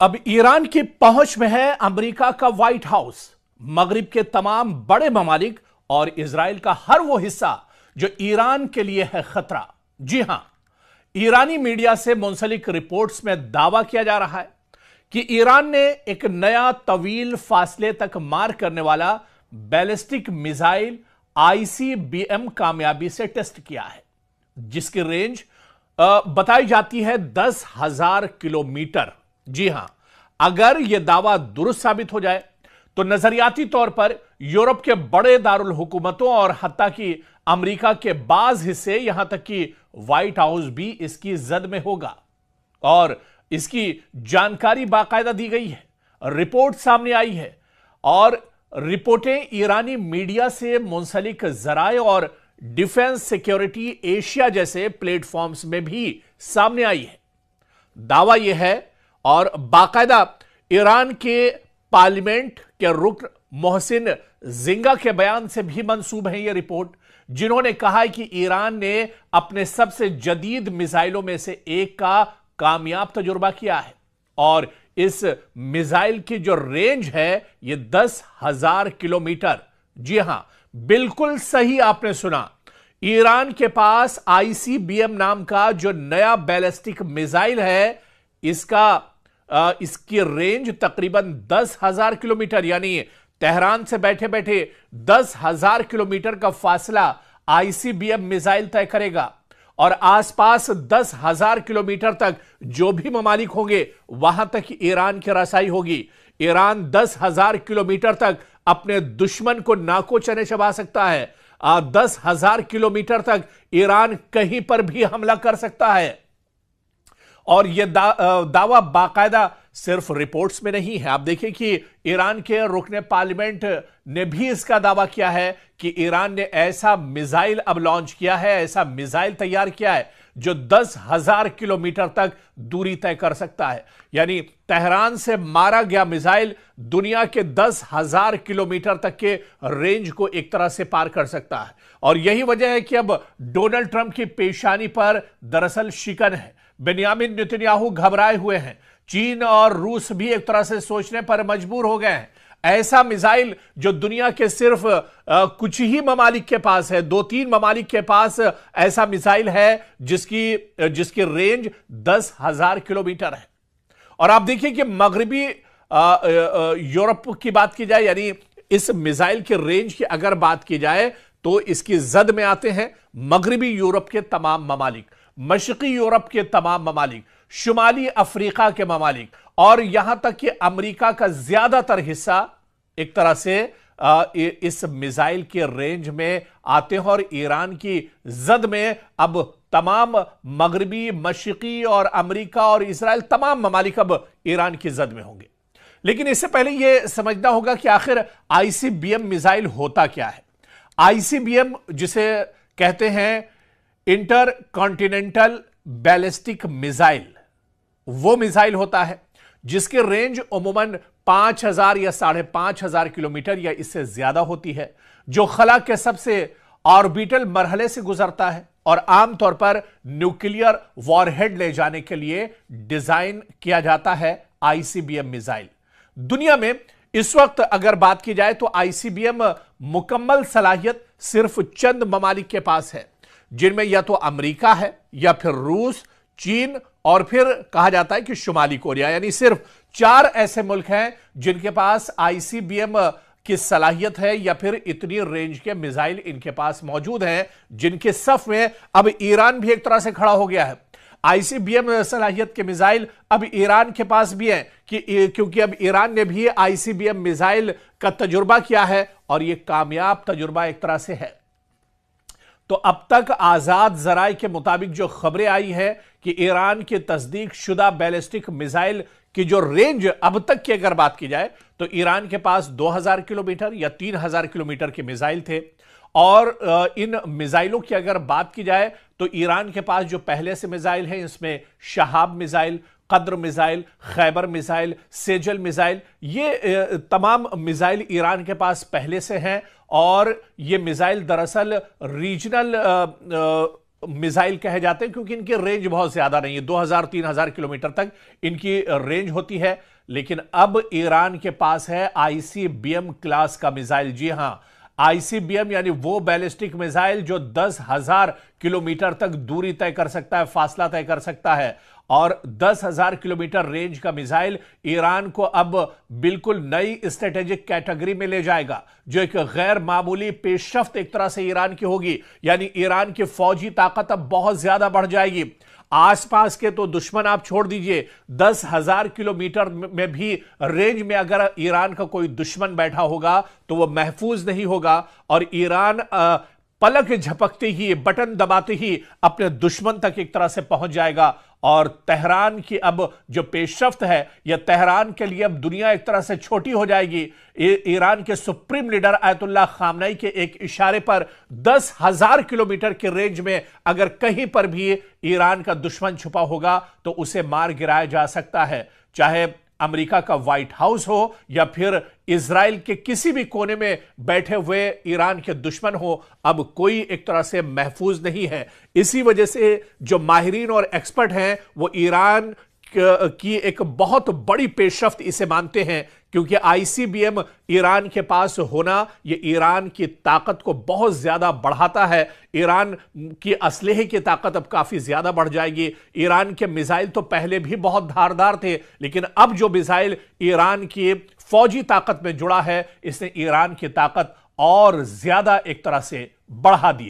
अब ईरान की पहुंच में है अमेरिका का व्हाइट हाउस, मगरिब के तमाम बड़े ममालिक और इजराइल का हर वो हिस्सा जो ईरान के लिए है खतरा। जी हां, ईरानी मीडिया से मुंसलिक रिपोर्ट्स में दावा किया जा रहा है कि ईरान ने एक नया तवील फासले तक मार करने वाला बैलिस्टिक मिसाइल आईसीबीएम कामयाबी से टेस्ट किया है, जिसकी रेंज बताई जाती है 10,000 किलोमीटर। जी हां, अगर यह दावा दुरुस्त साबित हो जाए तो नजरियाती तौर पर यूरोप के बड़े दारुल हुकूमतों और हत्ता कि अमेरिका के बाज हिस्से, यहां तक कि व्हाइट हाउस भी इसकी जद में होगा। और इसकी जानकारी बाकायदा दी गई है, रिपोर्ट सामने आई है और रिपोर्टें ईरानी मीडिया से मुंसलिक जराए और डिफेंस सिक्योरिटी एशिया जैसे प्लेटफॉर्म्स में भी सामने आई है। दावा यह है और बाकायदा ईरान के पार्लियामेंट के रुकन मोहसिन जिंगा के बयान से भी मंसूब है यह रिपोर्ट, जिन्होंने कहा है कि ईरान ने अपने सबसे जदीद मिसाइलों में से एक का कामयाब तजुर्बा किया है और इस मिसाइल की जो रेंज है यह 10,000 किलोमीटर। जी हां, बिल्कुल सही आपने सुना, ईरान के पास आईसीबीएम नाम का जो नया बैलिस्टिक मिसाइल है, इसकी रेंज तकरीबन 10,000 किलोमीटर, यानी तेहरान से बैठे बैठे 10,000 किलोमीटर का फासला आईसीबीएम मिसाइल तय करेगा और आसपास 10,000 किलोमीटर तक जो भी ममालिक होंगे वहां तक ईरान की रसाई होगी। ईरान 10,000 किलोमीटर तक अपने दुश्मन को नाको चने चबा सकता है। 10,000 किलोमीटर तक ईरान कहीं पर भी हमला कर सकता है। और यह दावा बाकायदा सिर्फ रिपोर्ट्स में नहीं है। आप देखिए कि ईरान के रुकने पार्लियामेंट ने भी इसका दावा किया है कि ईरान ने ऐसा मिसाइल अब लॉन्च किया है, ऐसा मिसाइल तैयार किया है जो 10,000 किलोमीटर तक दूरी तय कर सकता है। यानी तेहरान से मारा गया मिसाइल दुनिया के 10,000 किलोमीटर तक के रेंज को एक तरह से पार कर सकता है। और यही वजह है कि अब डोनाल्ड ट्रंप की पेशानी पर दरअसल शिकन है। बेनियामिन नेतन्याहू घबराए हुए हैं। चीन और रूस भी एक तरह से सोचने पर मजबूर हो गए हैं। ऐसा मिसाइल जो दुनिया के सिर्फ कुछ ही ममालिक के पास है, 2-3 ममालिक के पास ऐसा मिसाइल है जिसकी रेंज 10,000 किलोमीटर है। और आप देखिए कि मगरिबी यूरोप की बात की जाए, यानी इस मिसाइल की रेंज की अगर बात की जाए तो इसकी जद में आते हैं मगरिबी यूरोप के तमाम ममालिक, मशरकी यूरोप के तमाम ममालिक, शुमाली अफ्रीका के ममालिक और यहां तक कि अमेरिका का ज्यादातर हिस्सा एक तरह से इस मिसाइल के रेंज में आते हैं। और ईरान की जद में अब तमाम मगरिबी, मशरकी और अमेरिका और इजराइल, तमाम ममालिक अब ईरान की जद में होंगे। लेकिन इससे पहले यह समझना होगा कि आखिर आईसीबीएम मिसाइल होता क्या है। आईसीबीएम जिसे कहते हैं इंटर कॉन्टिनेंटल बैलिस्टिक मिसाइल, वो मिसाइल होता है जिसकी रेंज अमूमन 5,000 या 5,500 किलोमीटर या इससे ज्यादा होती है, जो खला के सबसे ऑर्बिटल मरहले से गुजरता है और आमतौर पर न्यूक्लियर वॉरहेड ले जाने के लिए डिजाइन किया जाता है आईसीबीएम मिसाइल। दुनिया में इस वक्त अगर बात की जाए तो आईसीबीएम मुकम्मल सलाहियत सिर्फ चंद ममालिक के पास है, जिनमें या तो अमेरिका है या फिर रूस, चीन और फिर कहा जाता है कि शुमाली कोरिया। यानी सिर्फ 4 ऐसे मुल्क हैं जिनके पास आईसीबीएम की सलाहियत है या फिर इतनी रेंज के मिसाइल इनके पास मौजूद हैं, जिनके सफ में अब ईरान भी एक तरह से खड़ा हो गया है। आईसीबीएम सलाहियत के मिसाइल अब ईरान के पास भी हैं क्योंकि अब ईरान ने भी आईसीबीएम मिसाइल का तजुर्बा किया है और यह कामयाब तजुर्बा एक तरह से है। तो अब तक आजाद जराए के मुताबिक जो खबरें आई है कि ईरान की तस्दीक शुदा बैलिस्टिक मिसाइल की जो रेंज अब तक की अगर बात की जाए तो ईरान के पास 2,000 किलोमीटर या 3,000 किलोमीटर के मिसाइल थे। और इन मिसाइलों की अगर बात की जाए तो ईरान के पास जो पहले से मिसाइल हैं, इसमें शहाब मिसाइल, कद्र missile, Khyber missile, Sejal missile, ये तमाम मिसाइल ईरान के पास पहले से हैं। और ये मिसाइल दरअसल रीजनल मिसाइल कहे जाते हैं क्योंकि इनकी रेंज बहुत ज्यादा नहीं है, 2000-3000 किलोमीटर तक इनकी रेंज होती है। लेकिन अब ईरान के पास है आईसीबीएम क्लास का मिसाइल। जी हां, आईसीबीएम यानी वो बैलिस्टिक मिसाइल जो 10,000 किलोमीटर तक दूरी तय कर सकता है, फासला तय कर सकता है। और 10,000 किलोमीटर रेंज का मिसाइल ईरान को अब बिल्कुल नई स्ट्रेटेजिक कैटेगरी में ले जाएगा, जो एक गैर मामूली पेशरफ्त एक तरह से ईरान की होगी। यानी ईरान की फौजी ताकत अब बहुत ज्यादा बढ़ जाएगी। आसपास के तो दुश्मन आप छोड़ दीजिए, 10,000 किलोमीटर में भी रेंज में अगर ईरान का कोई दुश्मन बैठा होगा तो वह महफूज नहीं होगा। और ईरान पलक झपकते ही, बटन दबाते ही अपने दुश्मन तक एक तरह से पहुंच जाएगा। और तेहरान की अब जो पेशरफ्त है, यह तेहरान के लिए अब दुनिया एक तरह से छोटी हो जाएगी। ईरान के सुप्रीम लीडर आयतुल्लाह खामनेई के एक इशारे पर 10,000 किलोमीटर के रेंज में अगर कहीं पर भी ईरान का दुश्मन छुपा होगा तो उसे मार गिराया जा सकता है। चाहे अमेरिका का व्हाइट हाउस हो या फिर इजराइल के किसी भी कोने में बैठे हुए ईरान के दुश्मन हो, अब कोई एक तरह से महफूज नहीं है। इसी वजह से जो माहिरीन और एक्सपर्ट हैं वो ईरान की एक बहुत बड़ी पेशरफ्त इसे मानते हैं, क्योंकि आईसीबीएम ईरान के पास होना ये ईरान की ताकत को बहुत ज्यादा बढ़ाता है। ईरान की असलहे की ताकत अब काफी ज्यादा बढ़ जाएगी। ईरान के मिसाइल तो पहले भी बहुत धारदार थे, लेकिन अब जो मिसाइल ईरान की फौजी ताकत में जुड़ा है, इसने ईरान की ताकत और ज्यादा एक तरह से बढ़ा दी।